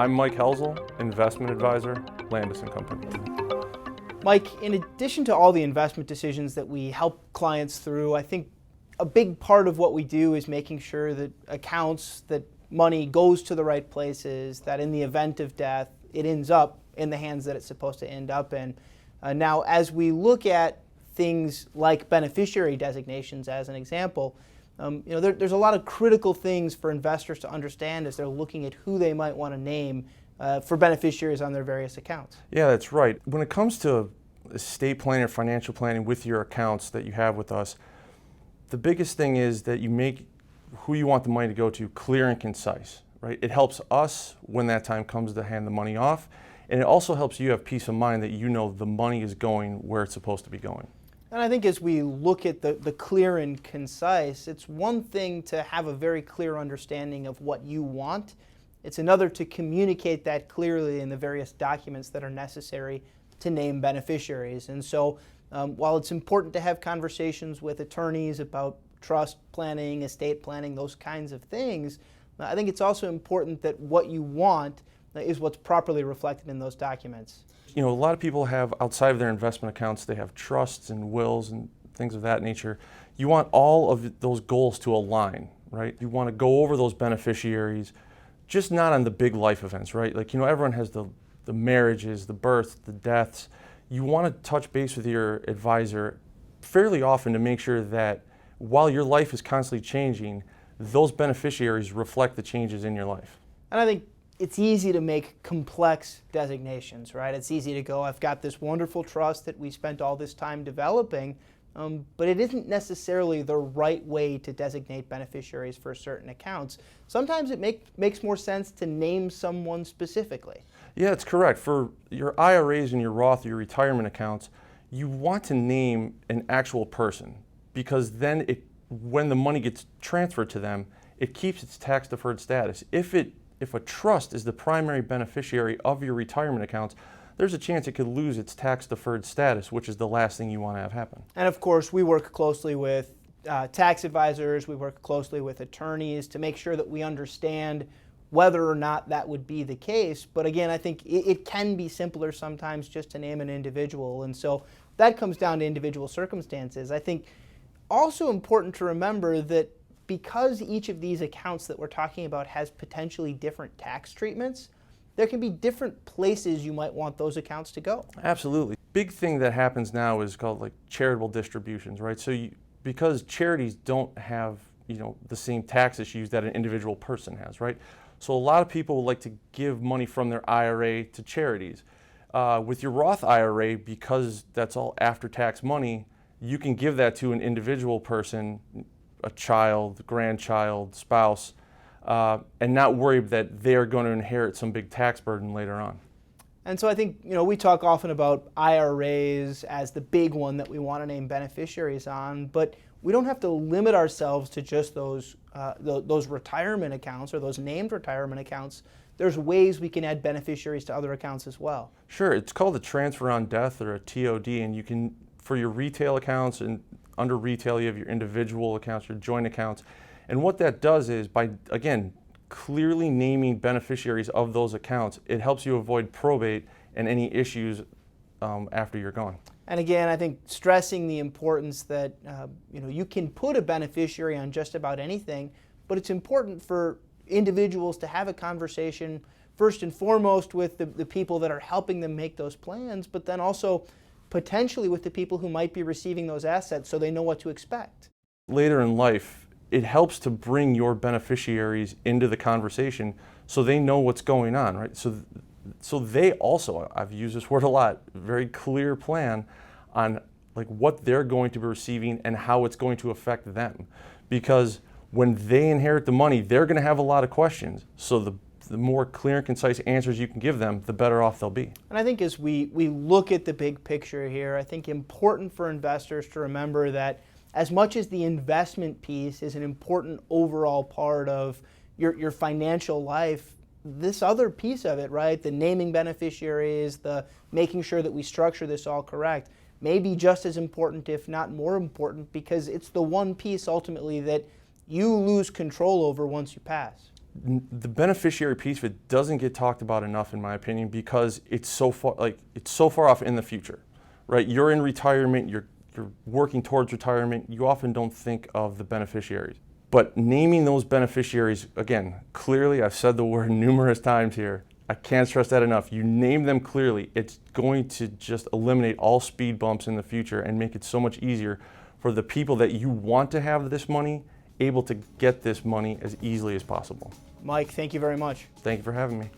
I'm Mike Hoelzl, investment advisor, Landaas Company. Mike, in addition to all the investment decisions that we help clients through, I think a big part of what we do is making sure that accounts, that money goes to the right places, that in the event of death, it ends up in the hands that it's supposed to end up in. Now, as we look at things like beneficiary designations as an example, there's a lot of critical things for investors to understand as they're looking at who they might want to name for beneficiaries on their various accounts. Yeah, that's right. When it comes to estate planning or financial planning with your accounts that you have with us, the biggest thing is that you make who you want the money to go to clear and concise, right? It helps us when that time comes to hand the money off, and it also helps you have peace of mind that you know the money is going where it's supposed to be going. And I think as we look at the clear and concise, it's one thing to have a very clear understanding of what you want. It's another to communicate that clearly in the various documents that are necessary to name beneficiaries. And so while it's important to have conversations with attorneys about trust planning, estate planning, those kinds of things, I think it's also important that what you want is what's properly reflected in those documents. You know, a lot of people have, outside of their investment accounts, they have trusts and wills and things of that nature. You want all of those goals to align, right? You want to go over those beneficiaries, just not on the big life events, right? Like, everyone has the marriages, the births, the deaths. You want to touch base with your advisor fairly often to make sure that while your life is constantly changing, those beneficiaries reflect the changes in your life. And I think it's easy to make complex designations, right? It's easy to go, I've got this wonderful trust that we spent all this time developing, but it isn't necessarily the right way to designate beneficiaries for certain accounts. Sometimes it makes more sense to name someone specifically. Yeah, it's correct. For your IRAs and your Roth, your retirement accounts, you want to name an actual person because then when the money gets transferred to them, it keeps its tax deferred status. If a trust is the primary beneficiary of your retirement accounts, there's a chance it could lose its tax deferred status, which is the last thing you want to have happen. And of course, we work closely with tax advisors, we work closely with attorneys to make sure that we understand whether or not that would be the case. But again, I think it can be simpler sometimes just to name an individual. And so that comes down to individual circumstances. I think also important to remember that because each of these accounts that we're talking about has potentially different tax treatments, there can be different places you might want those accounts to go. Absolutely. Big thing that happens now is called like charitable distributions, right? So because charities don't have the same tax issues that an individual person has, right? So a lot of people like to give money from their IRA to charities. With your Roth IRA, because that's all after-tax money, you can give that to an individual person, a child, grandchild, spouse, and not worry that they're going to inherit some big tax burden later on. And so I think we talk often about IRAs as the big one that we want to name beneficiaries on, but we don't have to limit ourselves to just those retirement accounts or those named retirement accounts. There's ways we can add beneficiaries to other accounts as well. Sure, it's called a transfer on death or a TOD, and you can, for your retail accounts, and under retail you have your individual accounts, your joint accounts, and what that does is by, again, clearly naming beneficiaries of those accounts, it helps you avoid probate and any issues after you're gone. And again, I think stressing the importance that you can put a beneficiary on just about anything, but it's important for individuals to have a conversation first and foremost with the people that are helping them make those plans, but then also potentially with the people who might be receiving those assets so they know what to expect. Later in life, it helps to bring your beneficiaries into the conversation so they know what's going on, right? So they also, I've used this word a lot, very clear plan on like what they're going to be receiving and how it's going to affect them. Because when they inherit the money, they're going to have a lot of questions. So the more clear and concise answers you can give them, the better off they'll be. And I think as we look at the big picture here, I think important for investors to remember that as much as the investment piece is an important overall part of your financial life, this other piece of it, right, the naming beneficiaries, the making sure that we structure this all correct, may be just as important, if not more important, because it's the one piece ultimately that you lose control over once you pass. The beneficiary piece of it doesn't get talked about enough, in my opinion, because it's so far off in the future, right? You're in retirement, you're working towards retirement. You often don't think of the beneficiaries. But naming those beneficiaries, again, clearly, I've said the word numerous times here, I can't stress that enough. You name them clearly, it's going to just eliminate all speed bumps in the future and make it so much easier for the people that you want to have this money able to get this money as easily as possible. Mike, thank you very much. Thank you for having me.